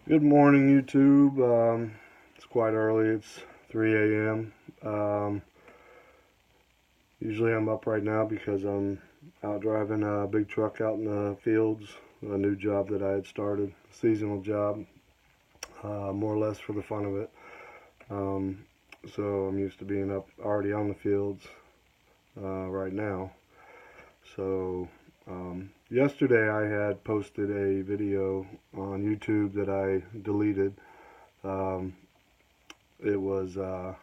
Good morning, YouTube. It's quite early. It's 3 a.m. Usually I'm up right now because I'm out driving a big truck out in the fields, a new job that I had started, seasonal job, more or less for the fun of it. Um, so I'm used to being up already on the fields right now. So yesterday I had posted a video on YouTube that I deleted. Um, it was, so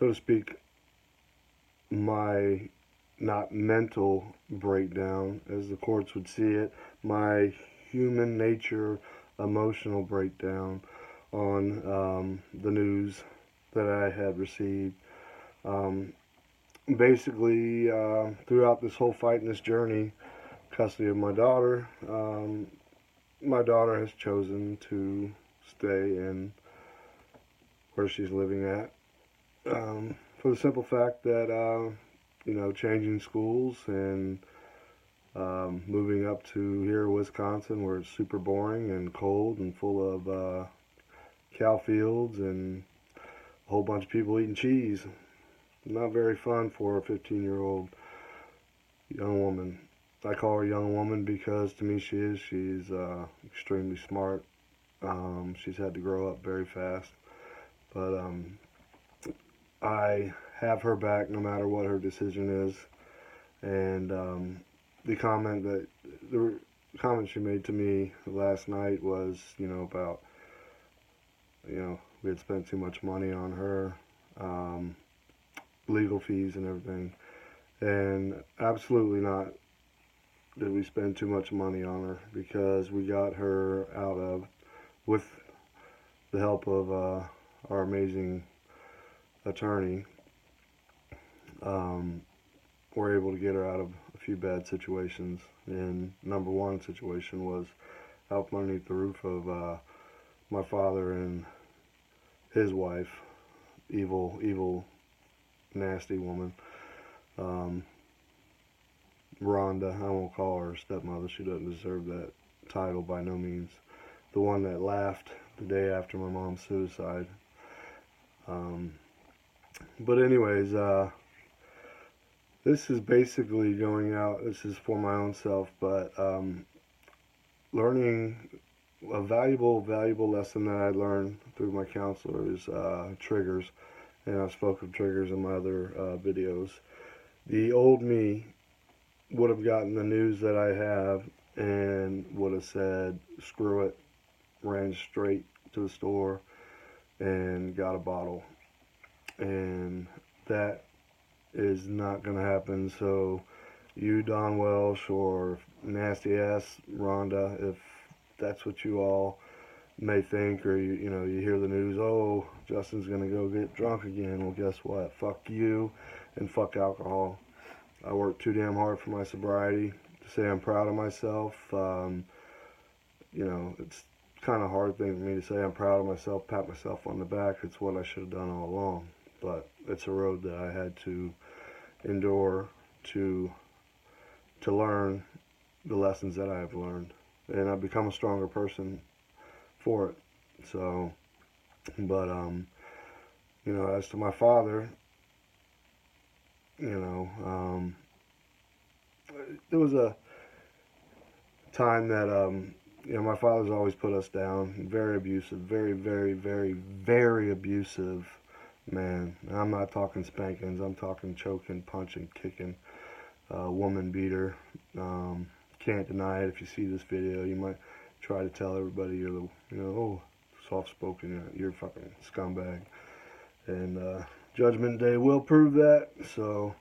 to speak, my not mental breakdown, as the courts would see it, my human nature emotional breakdown on the news that I had received. Um, basically, throughout this whole fight and this journey, custody of my daughter has chosen to stay in where she's living at. For the simple fact that, changing schools and moving up to here, Wisconsin, where it's super boring and cold and full of cow fields and a whole bunch of people eating cheese. Not very fun for a 15-year-old young woman. I call her a young woman because to me she is. She's extremely smart. She's had to grow up very fast. But I have her back no matter what her decision is. And the the comment she made to me last night was, about, we had spent too much money on her, legal fees and everything. And absolutely not did we spend too much money on her, because we got her out of, with the help of our amazing attorney, we're able to get her out of a few bad situations. And number one situation was out from underneath the roof of my father and his wife, evil, nasty woman. Rhonda, I won't call her stepmother. She doesn't deserve that title by no means. The one that laughed the day after my mom's suicide. But anyways, this is basically going out. This is for my own self, but learning a valuable lesson that I learned through my counselor is triggers, and I've spoken of triggers in my other videos. The old me would have gotten the news that I have and would have said, screw it, ran straight to the store and got a bottle. And that is not going to happen. So U Don Welsh or nasty ass Rhonda, if that's what you all may think, or you hear the news, oh, Justin's going to go get drunk again. Well, guess what? Fuck you and fuck alcohol. I worked too damn hard for my sobriety to say I'm proud of myself. It's kind of a hard thing for me to say I'm proud of myself, pat myself on the back. It's what I should have done all along. But it's a road that I had to endure to learn the lessons that I have learned. And I've become a stronger person for it. So, but, as to my father, there was a time that, my father's always put us down. Very abusive, very, very, very, very abusive man. I'm not talking spankings. I'm talking choking, punching, kicking, woman beater. Can't deny it. If you see this video, you might try to tell everybody you're soft-spoken. You're a fucking scumbag. And Judgment Day will prove that. So,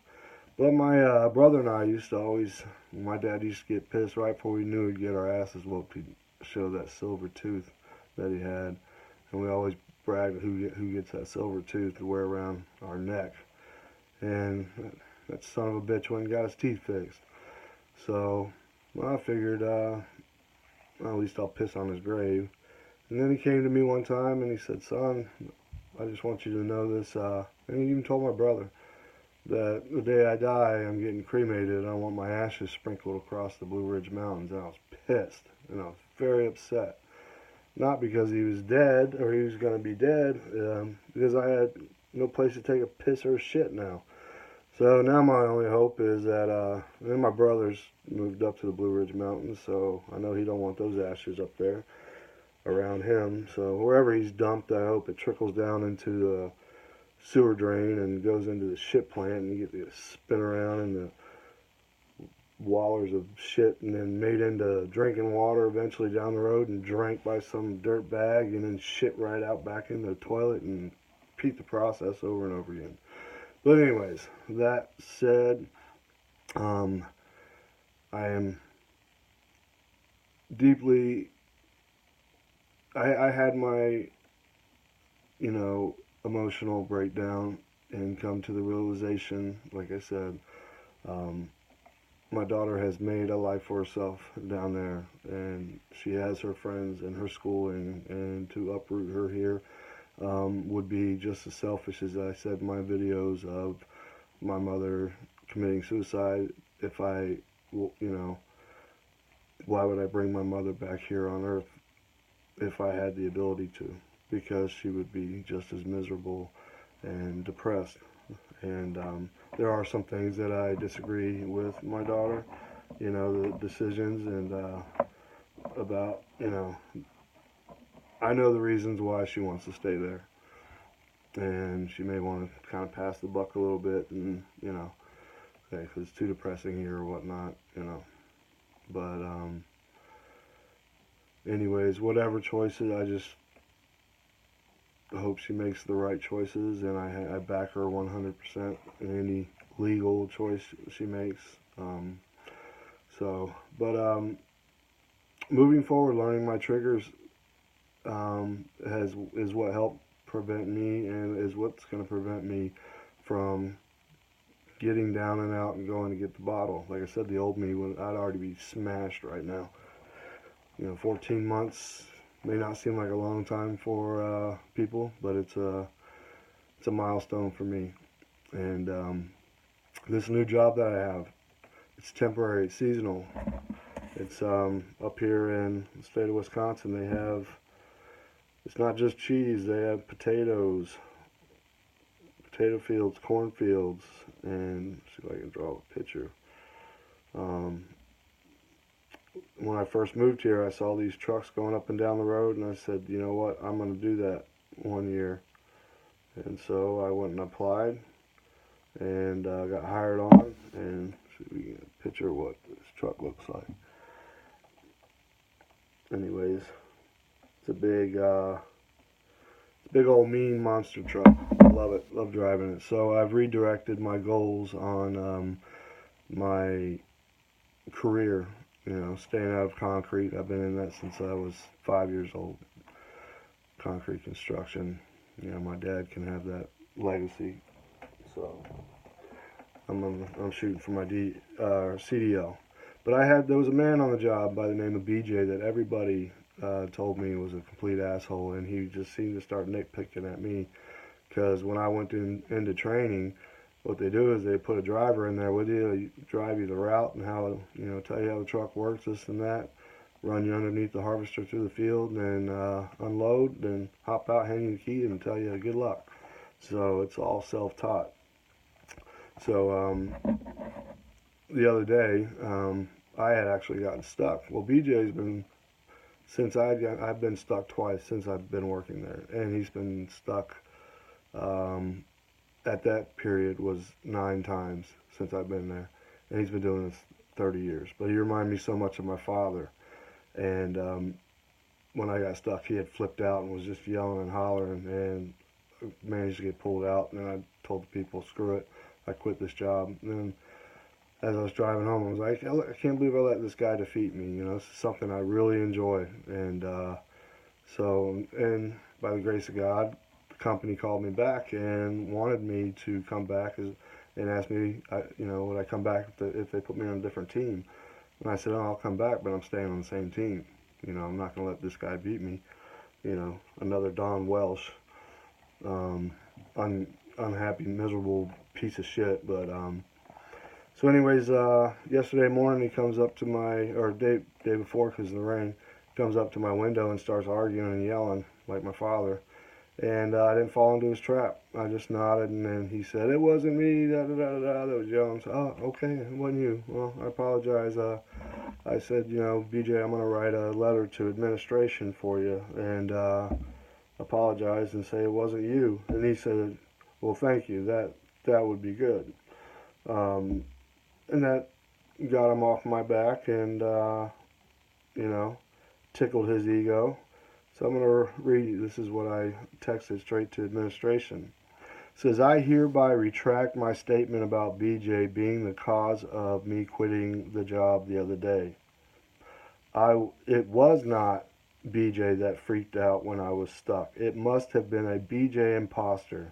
but my brother and I used to always, my dad used to get pissed right before we knew we'd get our asses whooped. He'd show that silver tooth that he had, and we always bragged who gets that silver tooth to wear around our neck. And that son of a bitch went and got his teeth fixed. So, I figured, well, at least I'll piss on his grave. And then he came to me one time and he said, son, I just want you to know this, and he even told my brother that the day I die, I'm getting cremated, and I want my ashes sprinkled across the Blue Ridge Mountains. And I was pissed, and I was very upset. not because he was dead or he was going to be dead, because I had no place to take a piss or a shit now. So now my only hope is that, and my brother's moved up to the Blue Ridge Mountains, so I know he don't want those ashes up there around him. So wherever he's dumped, I hope it trickles down into the sewer drain and goes into the shit plant, and you get to spin around in the wallers of shit and then made into drinking water eventually down the road and drank by some dirt bag and then shit right out back in the toilet and repeat the process over and over again. But anyways, that said, I am deeply, I had my, emotional breakdown and come to the realization, like I said, my daughter has made a life for herself down there, and she has her friends and her schooling, and to uproot her here would be just as selfish as I said in my videos of my mother committing suicide. If I, why would I bring my mother back here on earth if I had the ability to? Because she would be just as miserable and depressed. And there are some things that I disagree with my daughter, the decisions and about, I know the reasons why she wants to stay there. And she may want to kind of pass the buck a little bit and, say, 'cause it's too depressing here or whatnot, But anyways, whatever choices, I just hope she makes the right choices, and I back her 100% in any legal choice she makes. Moving forward, learning my triggers is what helped prevent me, and is what's going to prevent me from getting down and out and going to get the bottle. Like I said, the old me, I'd already be smashed right now. 14 months may not seem like a long time for people, but it's a milestone for me. And this new job that I have, it's temporary, it's seasonal. It's up here in the state of Wisconsin. They have, it's not just cheese, they have potatoes, potato fields, corn fields, and see if I can draw a picture. When I first moved here, I saw these trucks going up and down the road, and I said, you know what, I'm going to do that one year. And so I went and applied, and got hired on, and see if we can get a picture of what this truck looks like. Anyways, it's a big old mean monster truck. I love it, love driving it. So I've redirected my goals on my career. Staying out of concrete. I've been in that since I was 5 years old. Concrete construction. My dad can have that legacy. So I'm shooting for my CDL. But there was a man on the job by the name of BJ that everybody told me was a complete asshole, and he just seemed to start nitpicking at me. Because when I went into training, what they do is they put a driver in there with you, drive you the route and how, tell you how the truck works, this and that, run you underneath the harvester through the field, and then unload, then hop out, hand you the key, and tell you good luck. So it's all self-taught. So the other day, I had actually gotten stuck. Well, BJ's been, I've been stuck twice since I've been working there, and he's been stuck. At that period was 9 times since I've been there, and he's been doing this 30 years. But he reminded me so much of my father, and when I got stuck, he had flipped out and was just yelling and hollering, and managed to get pulled out. And then I told the people, screw it, I quit this job. And then as I was driving home, I was like, I can't believe I let this guy defeat me. This is something I really enjoy. And and by the grace of God, company called me back and wanted me to come back and asked me, would I come back if they put me on a different team? And I said, oh, I'll come back, but I'm staying on the same team. I'm not going to let this guy beat me. Another Don Welsh, unhappy, miserable piece of shit. But so anyways, yesterday morning he comes up to day before because of the rain, comes up to my window and starts arguing and yelling like my father. And I didn't fall into his trap. I just nodded, and then he said, "It wasn't me, da da da da," that was yelling. So, oh, okay, it wasn't you. Well, I apologize. I said, BJ, I'm going to write a letter to administration for you and apologize and say it wasn't you. And he said, well, thank you. That would be good. And that got him off my back and, tickled his ego. So I'm going to read you. This is what I texted straight to administration. It says, I hereby retract my statement about BJ being the cause of me quitting the job the other day. It was not BJ that freaked out when I was stuck. It must have been a BJ imposter.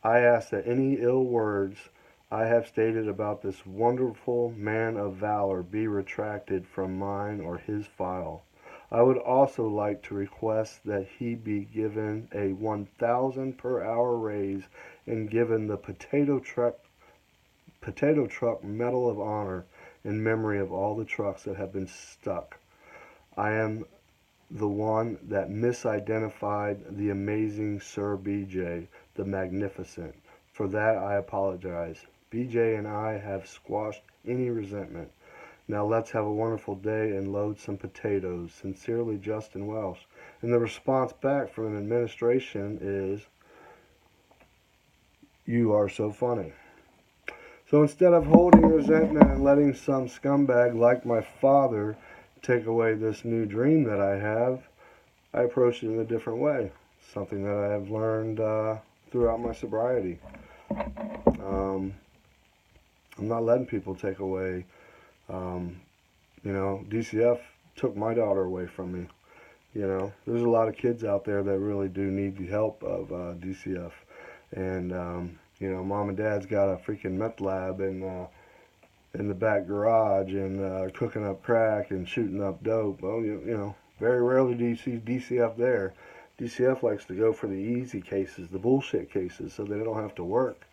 I ask that any ill words I have stated about this wonderful man of valor be retracted from mine or his file. I would also like to request that he be given a 1,000 per hour raise and given the potato truck Medal of Honor in memory of all the trucks that have been stuck. I am the one that misidentified the amazing Sir BJ, the Magnificent. For that I apologize. BJ and I have squashed any resentment. Now let's have a wonderful day and load some potatoes. Sincerely, Justin Welsh. And the response back from an administration is, you are so funny. So instead of holding resentment and letting some scumbag like my father take away this new dream that I have, I approach it in a different way. Something that I have learned throughout my sobriety. I'm not letting people take away. DCF took my daughter away from me. There's a lot of kids out there that really do need the help of DCF. And, mom and dad's got a freaking meth lab in the back garage and cooking up crack and shooting up dope. Well, very rarely do you see DCF there. DCF likes to go for the easy cases, the bullshit cases, so they don't have to work.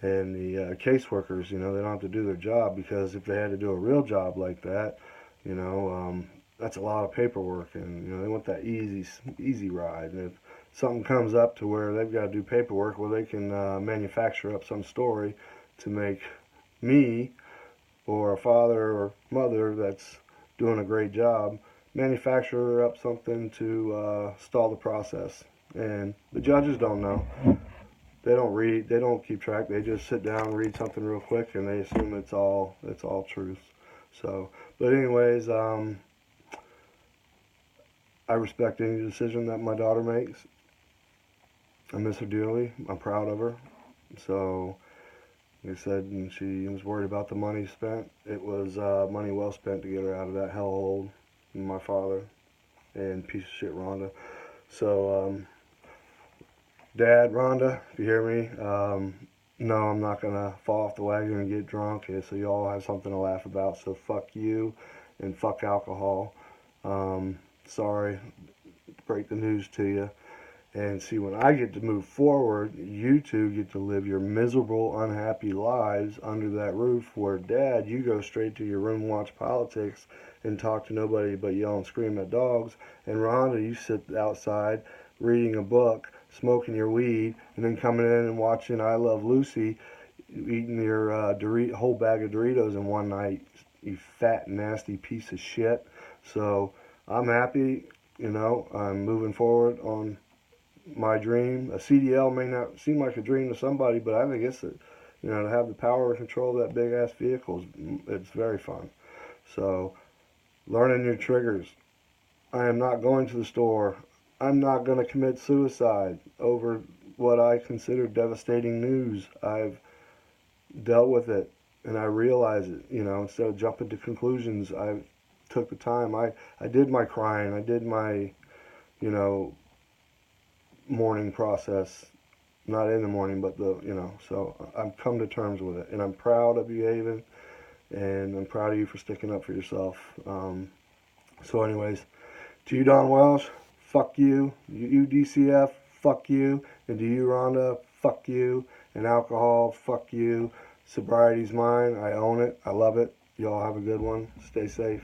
And the caseworkers, they don't have to do their job, because if they had to do a real job like that, that's a lot of paperwork, and they want that easy ride. And if something comes up to where they've got to do paperwork, well, they can manufacture up some story to make me or a father or mother that's doing a great job manufacture up something to stall the process. And the judges don't know. They don't read. They don't keep track. They just sit down, read something real quick, and they assume it's all truth. So, but anyways, I respect any decision that my daughter makes. I miss her dearly. I'm proud of her. So, like I said, and she was worried about the money spent. It was money well spent to get her out of that hellhole. My father and piece of shit Rhonda. So, Dad, Rhonda, if you hear me, no, I'm not going to fall off the wagon and get drunk, so you all have something to laugh about. So fuck you and fuck alcohol. Sorry to break the news to you. And see, when I get to move forward, you two get to live your miserable, unhappy lives under that roof, where Dad, you go straight to your room, watch politics, and talk to nobody but yell and scream at dogs. And Rhonda, you sit outside reading a book, smoking your weed, and then coming in and watching I Love Lucy, eating your whole bag of Doritos in one night, you fat, nasty piece of shit. So I'm happy, I'm moving forward on my dream. A CDL may not seem like a dream to somebody, but I think it's to have the power and control of that big ass vehicle, it's very fun. So, learning your triggers. I am not going to the store. I'm not going to commit suicide over what I consider devastating news. I've dealt with it, and I realize it. Instead of jumping to conclusions, I took the time. I did my crying. I did my, mourning process. Not in the morning, but so I've come to terms with it, and I'm proud of you, Haven, and I'm proud of you for sticking up for yourself. So anyways, to you, Don Welsh, fuck you. You DCF, fuck you. And to you, Rhonda, fuck you. And alcohol, fuck you. Sobriety's mine. I own it. I love it. Y'all have a good one. Stay safe.